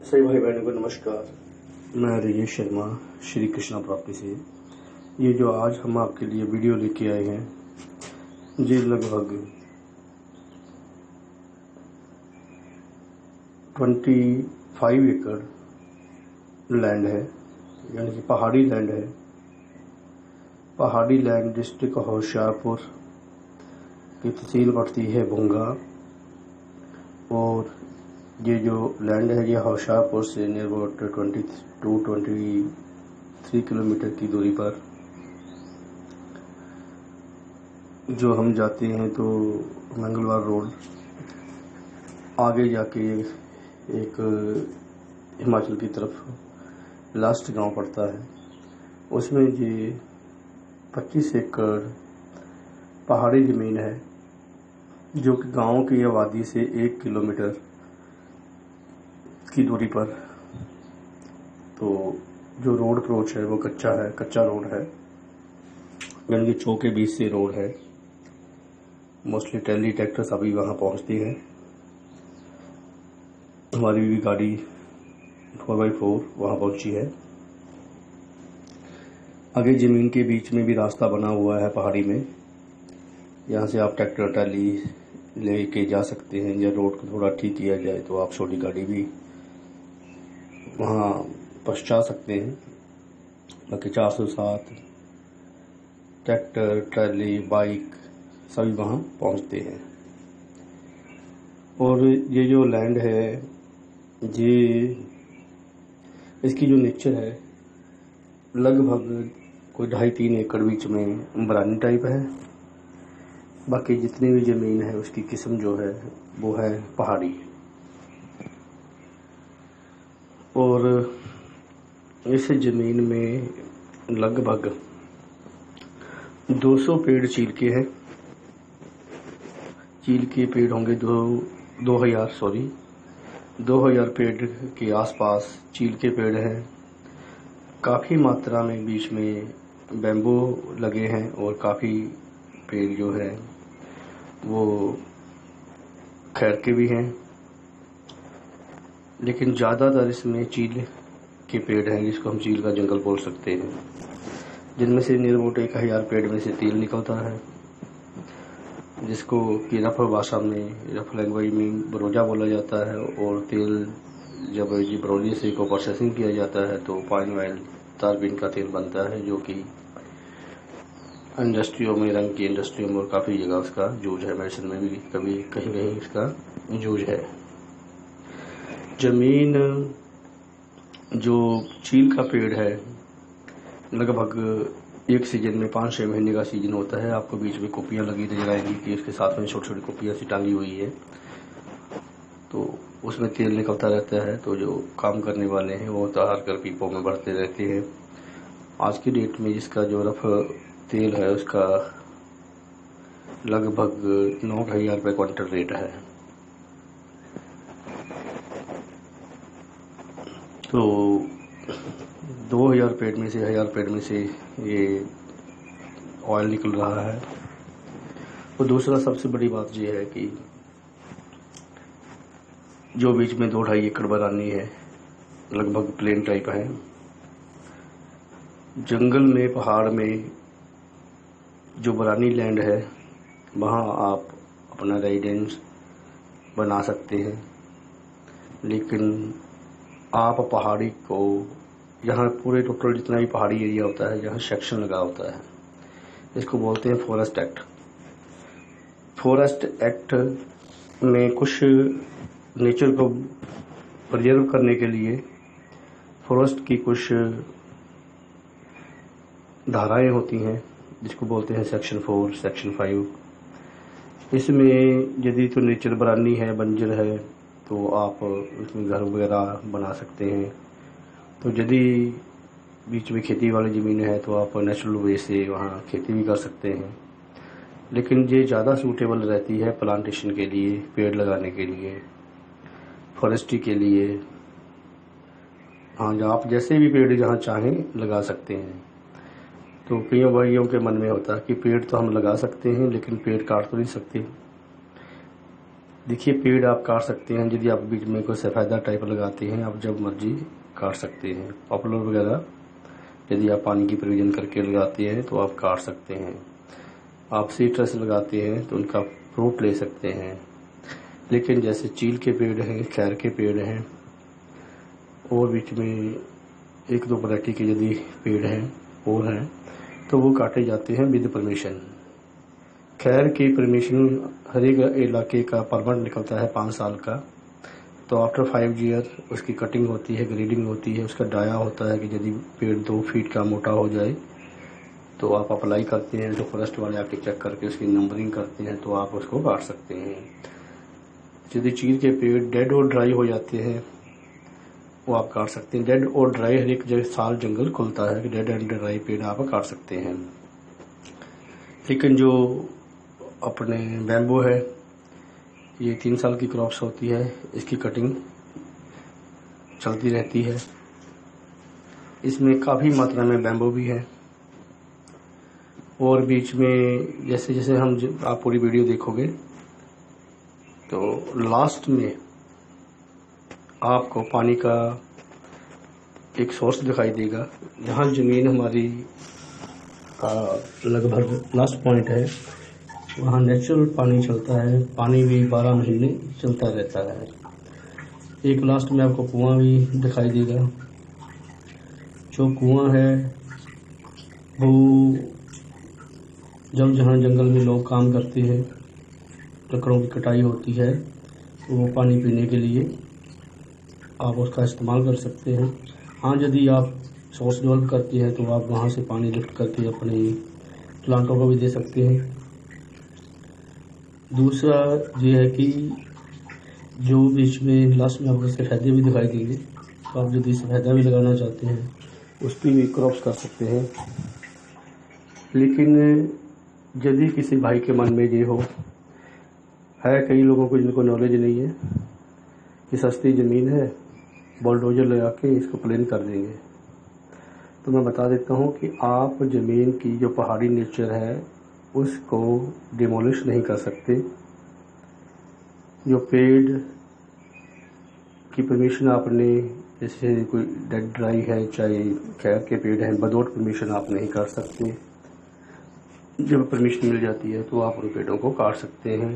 सभी भाई बहनों को नमस्कार। मैं राजेश शर्मा, श्री कृष्णा प्रॉपर्टी से। ये जो आज हम आपके लिए वीडियो लेके आए हैं, ये लगभग 25 एकड़ लैंड है, यानी कि पहाड़ी लैंड है। पहाड़ी लैंड डिस्ट्रिक्ट होशियारपुर की तहसील पड़ती है भुंगा, और ये जो लैंड है ये होशियारपुर से नियर अबाउट 23 किलोमीटर की दूरी पर। जो हम जाते हैं तो मंगलवार रोड आगे जाके एक हिमाचल की तरफ लास्ट गांव पड़ता है, उसमें ये 25 एकड़ पहाड़ी ज़मीन है, जो कि गांव की आबादी से 1 किलोमीटर की दूरी पर। तो जो रोड अप्रोच है वो कच्चा रोड है, यानी कि चौक के बीच से रोड है। मोस्टली ट्रैली ट्रैक्टर्स अभी वहाँ पहुँचती हैं। हमारी भी गाड़ी 4x4 वहाँ पहुँची है। आगे ज़मीन के बीच में भी रास्ता बना हुआ है पहाड़ी में, यहाँ से आप ट्रैक्टर ट्रैली लेके जा सकते हैं, या रोड को थोड़ा ठीक किया जाए तो आप छोटी गाड़ी भी वहाँ पहुँचा सकते हैं। बाकी 407 ट्रैक्टर ट्रैली बाइक सभी वहाँ पहुँचते हैं। और ये जो लैंड है, ये इसकी जो नेचर है, लगभग कोई 2.5-3 एकड़ बीच में बरानी टाइप है। बाकी जितनी भी ज़मीन है उसकी किस्म जो है वो है पहाड़ी। और इस ज़मीन में लगभग 200 पेड़ चील के हैं। चील के पेड़ होंगे 2000 पेड़ के आसपास चील के पेड़ हैं। काफ़ी मात्रा में बीच में बैम्बू लगे हैं, और काफ़ी पेड़ जो है वो खैर के भी हैं, लेकिन ज़्यादातर इसमें चील के पेड़ हैं, जिसको हम चील का जंगल बोल सकते हैं। जिनमें से नियर अबाउट 1000 पेड़ में से तेल निकलता है, जिसको कि रफ भाषा में, रफ लैंग्वेज में बरोजा बोला जाता है। और तेल जब ये बरोजे से को प्रोसेसिंग किया जाता है तो पाइन ऑयल, तारबीन का तेल बनता है, जो कि इंडस्ट्रियों में, रंग की इंडस्ट्रियों में और काफ़ी जगह उसका यूज है। मेडिसिन में भी कभी कहीं कहीं इसका यूज है। ज़मीन जो चील का पेड़ है, लगभग एक सीजन में 5-6 महीने का सीजन होता है। आपको बीच में कॉपियाँ लगी नजर आएंगी कि इसके साथ में छोटी छोटी कॉपियाँ सी टांगी हुई है, तो उसमें तेल निकलता रहता है। तो जो काम करने वाले हैं वो उतार कर पीपों में भरते रहते हैं। आज की डेट में जिसका जो रफ तेल है उसका लगभग 9,000 रुपये क्विंटल रेट है। तो 2000 पेड़ में से 1000 पेड़ में से ये ऑयल निकल रहा है। और दूसरा सबसे बड़ी बात ये है कि जो बीच में 2-2.5 एकड़ बरानी है, लगभग प्लेन टाइप है। जंगल में, पहाड़ में जो बरानी लैंड है, वहाँ आप अपना रेजिडेंस बना सकते हैं। लेकिन आप पहाड़ी को, यहाँ पूरे टोटल जितना भी पहाड़ी एरिया होता है, जहाँ सेक्शन लगा होता है, इसको बोलते हैं फॉरेस्ट एक्ट। फॉरेस्ट एक्ट में कुछ नेचर को प्रिजर्व करने के लिए फॉरेस्ट की कुछ धाराएं होती हैं, जिसको बोलते हैं सेक्शन 4, सेक्शन 5। इसमें यदि तो नेचर बरानी है, बंजर है, तो आप उसमें घर वगैरह बना सकते हैं। तो यदि बीच में खेती वाली ज़मीन है तो आप नेचुरल वे से वहाँ खेती भी कर सकते हैं। लेकिन ये ज़्यादा सूटेबल रहती है प्लांटेशन के लिए, पेड़ लगाने के लिए, फॉरेस्ट्री के लिए। हाँ, आप जैसे भी पेड़ जहाँ चाहें लगा सकते हैं। तो कई भाइयों के मन में होता है कि पेड़ तो हम लगा सकते हैं, लेकिन पेड़ काट तो नहीं सकते। देखिए, पेड़ आप काट सकते हैं यदि आप बीच में कोई सफ़ेदा टाइप लगाते हैं, आप जब मर्जी काट सकते हैं। पॉपुलर वगैरह यदि आप पानी की प्रोविज़न करके लगाते हैं तो आप काट सकते हैं। आप सीट्रस लगाते हैं तो उनका फ्रूट ले सकते हैं। लेकिन जैसे चील के पेड़ हैं, खैर के पेड़ हैं और बीच में एक दो वैरायटी के यदि पेड़ हैं और हैं तो वो काटे जाते हैं विद परमिशन। खैर की परमिशन हर एक इलाके का परमिट निकलता है 5 साल का। तो आफ्टर 5 ईयर उसकी कटिंग होती है, ग्रेडिंग होती है, उसका डाया होता है कि यदि पेड़ 2 फीट का मोटा हो जाए तो आप अप्लाई करते हैं, तो फॉरेस्ट वाले आके चेक करके उसकी नंबरिंग करते हैं तो आप उसको काट सकते हैं। यदि चीड़ के पेड़ डेड और ड्राई हो जाते हैं वो आप काट सकते हैं। डेड और ड्राई हर एक जगह साल जंगल खुलता है कि डेड एंड ड्राई पेड़ आप काट सकते हैं। लेकिन जो अपने बैम्बू है ये 3 साल की क्रॉप्स होती है, इसकी कटिंग चलती रहती है। इसमें काफ़ी मात्रा में बैम्बू भी है और बीच में जैसे जैसे आप पूरी वीडियो देखोगे तो लास्ट में आपको पानी का एक सोर्स दिखाई देगा। जहाँ ज़मीन हमारी का लगभग लास्ट पॉइंट है वहाँ नेचुरल पानी चलता है। पानी भी 12 महीने चलता रहता है। एक लास्ट में आपको कुआं भी दिखाई देगा। जो कुआं है वो जब जहाँ जंगल में लोग काम करते हैं, लकड़ों की कटाई होती है, तो वो पानी पीने के लिए आप उसका इस्तेमाल कर सकते हैं। हाँ, यदि आप सोर्स डेवलप करते हैं तो आप वहाँ से पानी लिफ्ट करके अपने प्लांटों को भी दे सकते हैं। दूसरा ये है कि जो बीच में लास्ट में आपको सफ़ेदे भी दिखाई देंगे, तो आप यदि सफ़ेदा भी लगाना चाहते हैं उसकी भी क्रॉप्स कर सकते हैं। लेकिन यदि किसी भाई के मन में ये हो, है कई लोगों को जिनको नॉलेज नहीं है कि सस्ती ज़मीन है, बुलडोजर लगा के इसको प्लेन कर देंगे, तो मैं बता देता हूँ कि आप ज़मीन की जो पहाड़ी नेचर है उसको डिमोलिश नहीं कर सकते। जो पेड़ की परमिशन आपने, जैसे कोई डेड ड्राई है चाहे खैर के पेड़ हैं, विदाउट परमिशन आप नहीं कर सकते। जब परमिशन मिल जाती है तो आप उन पेड़ों को काट सकते हैं।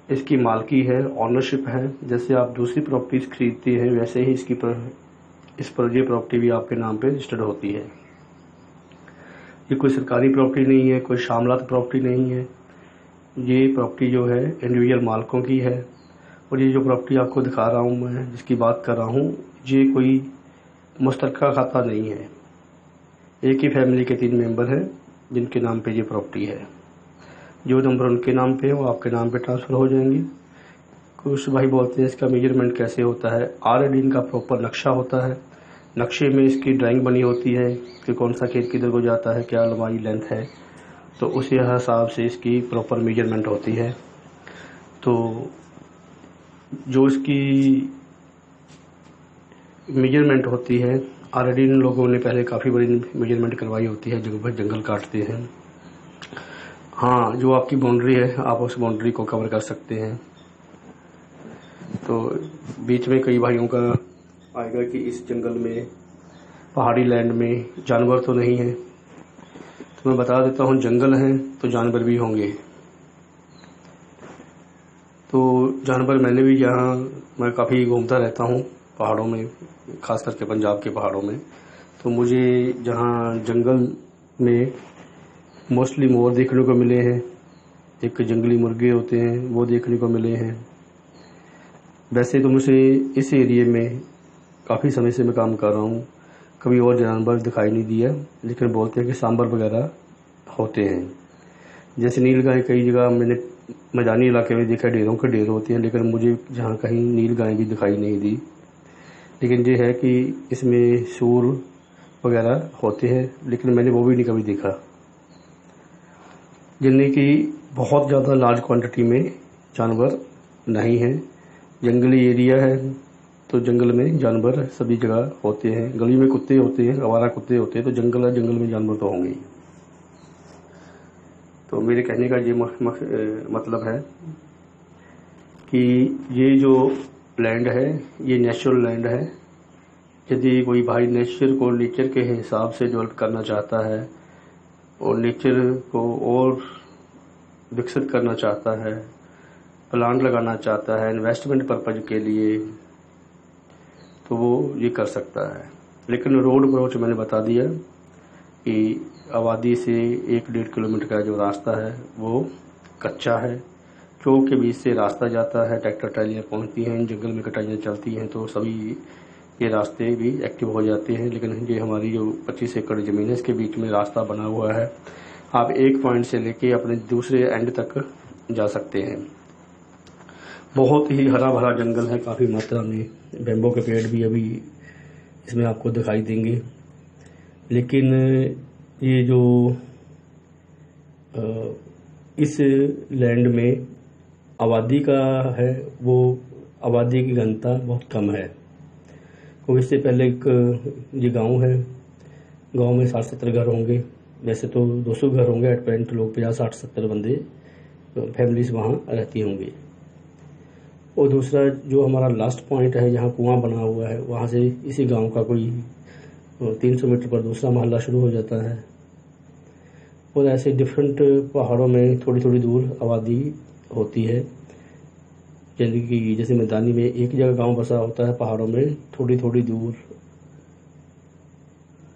इसकी मालकी है, ऑनरशिप है। जैसे आप दूसरी प्रॉपर्टीज खरीदते हैं वैसे ही इस पर ये प्रॉपर्टी भी आपके नाम पे रजिस्टर्ड होती है। ये कोई सरकारी प्रॉपर्टी नहीं है, कोई शामलात प्रॉपर्टी नहीं है। ये प्रॉपर्टी जो है इंडिविजुअल मालकों की है। और ये जो प्रॉपर्टी आपको दिखा रहा हूँ मैं, जिसकी बात कर रहा हूँ, ये कोई मुश्तरका खाता नहीं है। एक ही फैमिली के 3 मेंबर हैं जिनके नाम पे ये प्रॉपर्टी है। जो नंबर उनके नाम पे है वो आपके नाम पे ट्रांसफ़र हो जाएंगे। कुछ भाई बोलते हैं इसका मेजरमेंट कैसे होता है। ऑलरेडी इनका प्रॉपर नक्शा होता है। नक्शे में इसकी ड्राइंग बनी होती है कि कौन सा खेत किधर को जाता है, क्या लंबाई लेंथ है, तो उसी हिसाब से इसकी प्रॉपर मेजरमेंट होती है। तो जो इसकी मेजरमेंट होती है, ऑलरेडी इन लोगों ने पहले काफ़ी बड़ी मेजरमेंट करवाई होती है जब जंगल काटते हैं। हाँ, जो आपकी बाउंड्री है आप उस बाउंड्री को कवर कर सकते हैं। तो बीच में कई भाइयों का आएगा कि इस जंगल में, पहाड़ी लैंड में जानवर तो नहीं है। तो मैं बता देता हूँ, जंगल है तो जानवर भी होंगे। तो जानवर मैंने भी, जहाँ मैं काफ़ी घूमता रहता हूँ पहाड़ों में, ख़ास करके पंजाब के पहाड़ों में, तो मुझे जहाँ जंगल में मोस्टली मोर देखने को मिले हैं। एक जंगली मुर्गे होते हैं वो देखने को मिले हैं। वैसे तो मुझे इस एरिया में काफ़ी समय से मैं काम कर रहा हूँ, कभी और जानवर दिखाई नहीं दिया। लेकिन बोलते हैं कि सांबर वगैरह होते हैं। जैसे नीलगाय कई जगह मैंने मैदानी इलाके में देखा, ढेरों के ढेर होते हैं, लेकिन मुझे जहाँ कहीं नीलगाय भी दिखाई नहीं दी। लेकिन ये है कि इसमें सूर वगैरह होते हैं, लेकिन मैंने वो भी नहीं कभी देखा। जिनमें कि बहुत ज़्यादा लार्ज क्वांटिटी में जानवर नहीं हैं। जंगली एरिया है तो जंगल में जानवर सभी जगह होते हैं। गली में कुत्ते होते हैं, आवारा कुत्ते होते हैं, तो जंगल में जानवर तो होंगे ही। तो मेरे कहने का ये मतलब है कि ये जो लैंड है ये नेचुरल लैंड है। यदि कोई भाई नेचर को नेचर के हिसाब से डेवलप करना चाहता है और नेचर को और विकसित करना चाहता है, प्लांट लगाना चाहता है इन्वेस्टमेंट पर्पज के लिए, तो वो ये कर सकता है। लेकिन रोड अप्रोच मैंने बता दिया कि आबादी से 1-1.5 किलोमीटर का जो रास्ता है वो कच्चा है। चौक के बीच से रास्ता जाता है, ट्रैक्टर ट्रालियाँ पहुँचती हैं, जंगल में कटाइयाँ चलती हैं, तो सभी ये रास्ते भी एक्टिव हो जाते हैं। लेकिन ये हमारी जो 25 एकड़ ज़मीन है इसके बीच में रास्ता बना हुआ है। आप एक पॉइंट से लेके अपने दूसरे एंड तक जा सकते हैं। बहुत ही हरा भरा जंगल है, काफ़ी मात्रा में बेम्बो के पेड़ भी अभी इसमें आपको दिखाई देंगे। लेकिन ये जो इस लैंड में आबादी का है वो आबादी की घनता बहुत कम है। तो इससे पहले एक ये गांव है, गांव में 60-70 घर होंगे। वैसे तो 200 घर होंगे, एट प्रेजेंट लोग 50-60-70 बंदे फैमिलीज वहाँ रहती होंगी। और दूसरा जो हमारा लास्ट पॉइंट है जहाँ कुआं बना हुआ है, वहाँ से इसी गांव का कोई 300 मीटर पर दूसरा मोहल्ला शुरू हो जाता है। और ऐसे डिफरेंट पहाड़ों में थोड़ी थोड़ी दूर आबादी होती है। जैसे मैदानी में एक जगह गांव बसा होता है, पहाड़ों में थोड़ी थोड़ी दूर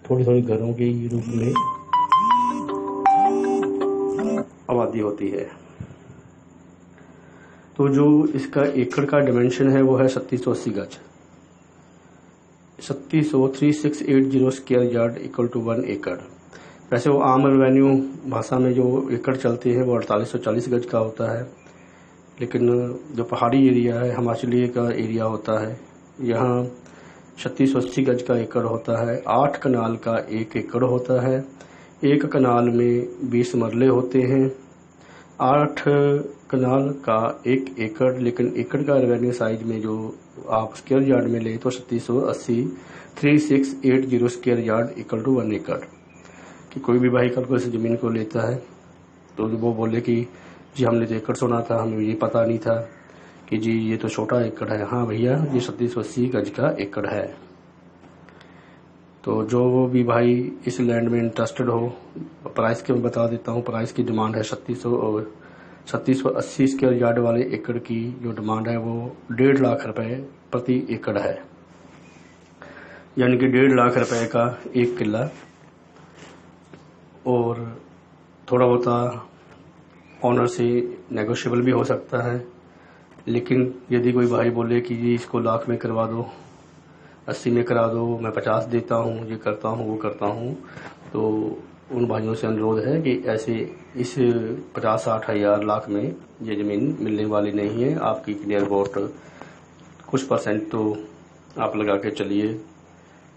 थोड़ी थोड़ी घरों के रूप में आबादी होती है। तो जो इसका एकड़ का डिमेंशन है वो है 3780 गज। 3680 स्क्वायर यार्ड इक्वल टू 1 एकड़। वैसे वो आम रेवेन्यू भाषा में जो एकड़ चलते हैं वो 4840 गज का होता है। लेकिन जो पहाड़ी एरिया है, हिमाचली का एरिया होता है, यहाँ 3680 गज का एकड़ होता है। 8 कनाल का 1 एकड़ होता है। एक कनाल में 20 मरले होते हैं। 8 कनाल का 1 एकड़, लेकिन एकड़ का रेवेन्यू साइज में जो आप स्क्वायर यार्ड में ले तो 3680 स्क्वायर यार्ड इक्वल टू 1 एकड़। कि कोई भी भाई कल को इस ज़मीन को लेता है तो वो बोले कि जी हमने तो एकड़ सुना था, हमें ये पता नहीं था कि जी ये तो छोटा एकड़ है। हाँ भैया, ये 3680 गज का एकड़ है। तो जो भी भाई इस लैंड में इंटरेस्टेड हो, प्राइस के मैं बता देता हूँ। प्राइस की डिमांड है 3680 स्क्वायर यार्ड वाले एकड़ की जो डिमांड है वो 1.5 लाख रुपए प्रति एकड़ है, यानी कि 1.5 लाख रुपए का 1 किला। और थोड़ा बहुत ऑनर से नेगोशिएबल भी हो सकता है। लेकिन यदि कोई भाई बोले कि जी इसको लाख में करवा दो, 80 में करा दो, मैं 50 देता हूँ, ये करता हूँ, वो करता हूँ, तो उन भाइयों से अनुरोध है कि ऐसे इस 50-60 हज़ार लाख में ये ज़मीन मिलने वाली नहीं है। आपकी क्लियर बोट कुछ परसेंट तो आप लगा के चलिए,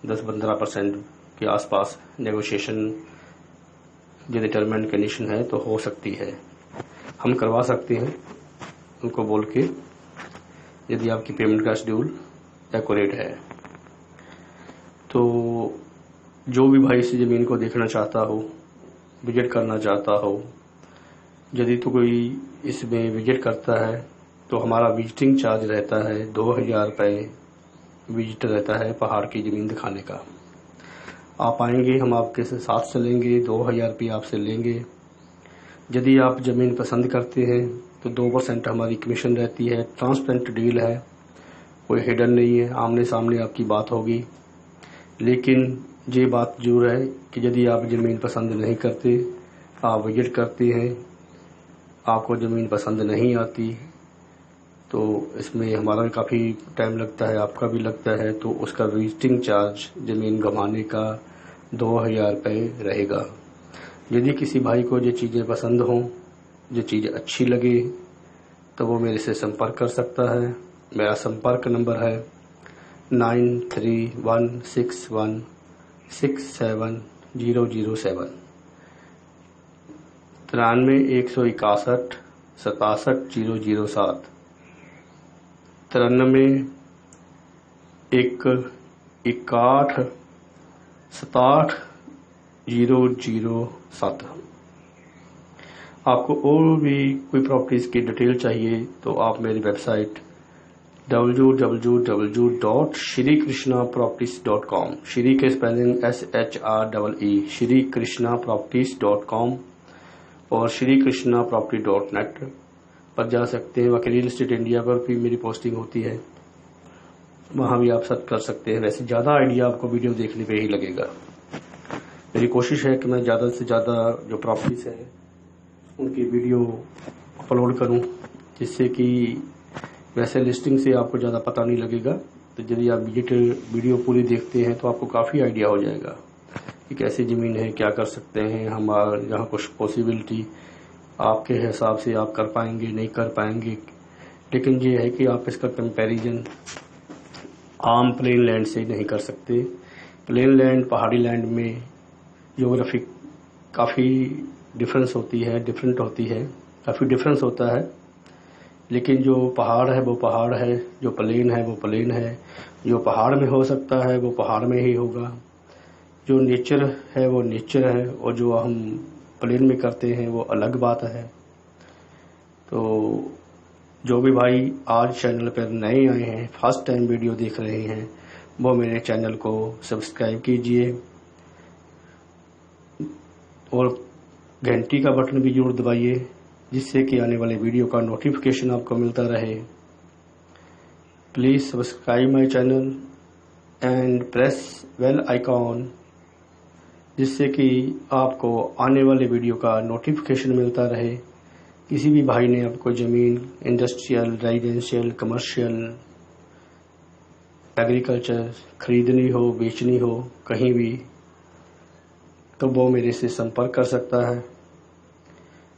10-15% के आसपास नेगोशिएशन जो डिटरमिनेंट कंडीशन है तो हो सकती है। हम करवा सकते हैं उनको बोल के, यदि आपकी पेमेंट का शेड्यूल एक्यूरेट है। तो जो भी भाई इस ज़मीन को देखना चाहता हो, विजिट करना चाहता हो, यदि तो कोई इसमें विजिट करता है तो हमारा विजिटिंग चार्ज रहता है 2000 रुपये विजिट रहता है पहाड़ की ज़मीन दिखाने का। आप आएंगे, हम आपके साथ चलेंगे, 2000 रुपये आपसे लेंगे। यदि आप ज़मीन पसंद करते हैं तो 2% हमारी कमीशन रहती है। ट्रांसपेरेंट डील है, कोई हिडन नहीं है, आमने सामने आपकी बात होगी। लेकिन ये बात जरूर है कि यदि आप ज़मीन पसंद नहीं करते, आप विजिट करते हैं, आपको ज़मीन पसंद नहीं आती, तो इसमें हमारा भी काफ़ी टाइम लगता है, आपका भी लगता है, तो उसका विजिटिंग चार्ज ज़मीन घुमाने का 2000 रुपये रहेगा। यदि किसी भाई को ये चीज़ें पसंद हों, ये चीज़ अच्छी लगे, तो वो मेरे से संपर्क कर सकता है। मेरा संपर्क नंबर है 9316167007 93-161 67007 93-161 67007। आपको और भी कोई प्रॉपर्टीज़ की डिटेल चाहिए तो आप मेरी वेबसाइट www.shrikrishnaproperties.com, श्री के स्पेलिंग SHREE, shrikrishnaproperties.com और shrikrishnaproperty.net पर जा सकते हैं। बाकी रियल एस्टेट इंडिया पर भी मेरी पोस्टिंग होती है, वहाँ भी आप सर्च कर सकते हैं। वैसे ज़्यादा आइडिया आपको वीडियो देखने पे ही लगेगा। मेरी कोशिश है कि मैं ज़्यादा से ज़्यादा जो प्रॉपर्टीज़ हैं उनकी वीडियो अपलोड करूं, जिससे कि वैसे लिस्टिंग से आपको ज़्यादा पता नहीं लगेगा। तो यदि आप वीडियो पूरी देखते हैं तो आपको काफ़ी आइडिया हो जाएगा कि कैसी ज़मीन है, क्या कर सकते हैं हम, यहाँ कुछ पॉसिबिलिटी आपके हिसाब से आप कर पाएंगे नहीं कर पाएंगे। लेकिन ये है कि आप इसका कंपैरिजन आम प्लेन लैंड से नहीं कर सकते। प्लेन लैंड, पहाड़ी लैंड में ज्योग्राफी काफ़ी डिफरेंट होती है, काफ़ी डिफरेंस होता है। लेकिन जो पहाड़ है वो पहाड़ है, जो प्लेन है वो प्लेन है। जो पहाड़ में हो सकता है वो पहाड़ में ही होगा, जो नेचर है वो नेचर है, और जो हम प्लेन में करते हैं वो अलग बात है। तो जो भी भाई आज चैनल पर नए आए हैं, फर्स्ट टाइम वीडियो देख रहे हैं, वो मेरे चैनल को सब्सक्राइब कीजिए और घंटी का बटन भी जरूर दबाइए, जिससे कि आने वाले वीडियो का नोटिफिकेशन आपको मिलता रहे। Please subscribe my channel and press bell icon, जिससे कि आपको आने वाले वीडियो का नोटिफिकेशन मिलता रहे। किसी भी भाई ने आपको ज़मीन इंडस्ट्रियल, रेजिडेंशियल, कमर्शियल, एग्रीकल्चर खरीदनी हो, बेचनी हो कहीं भी, तो वो मेरे से संपर्क कर सकता है।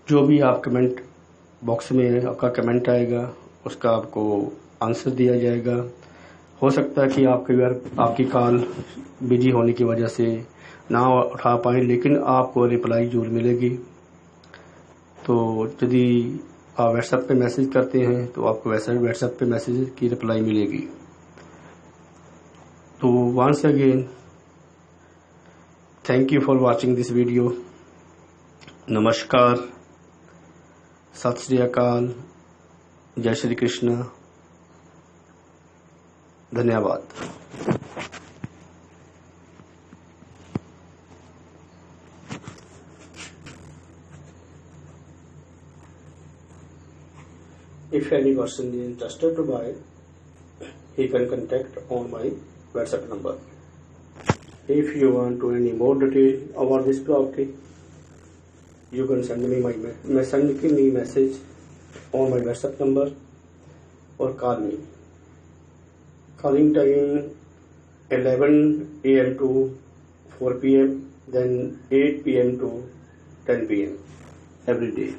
जो भी आप कमेंट बॉक्स में आपका कमेंट आएगा उसका आपको आंसर दिया जाएगा। हो सकता है कि आपकी कॉल बिजी होने की वजह से ना उठा पाएँ, लेकिन आपको रिप्लाई जरूर मिलेगी। तो यदि आप व्हाट्सएप पे मैसेज करते हैं तो आपको व्हाट्सएप पे मैसेज की रिप्लाई मिलेगी। तो once again thank you for watching this video. नमस्कार, सत श्री अकाल, जय श्री कृष्ण, धन्यवाद। If any person is interested to buy, he can contact on my WhatsApp number. If you want to any more detail about this property, you can send me message on my WhatsApp number or call me. Calling time 11 AM to 4 PM, then 8 PM to 10 PM every day.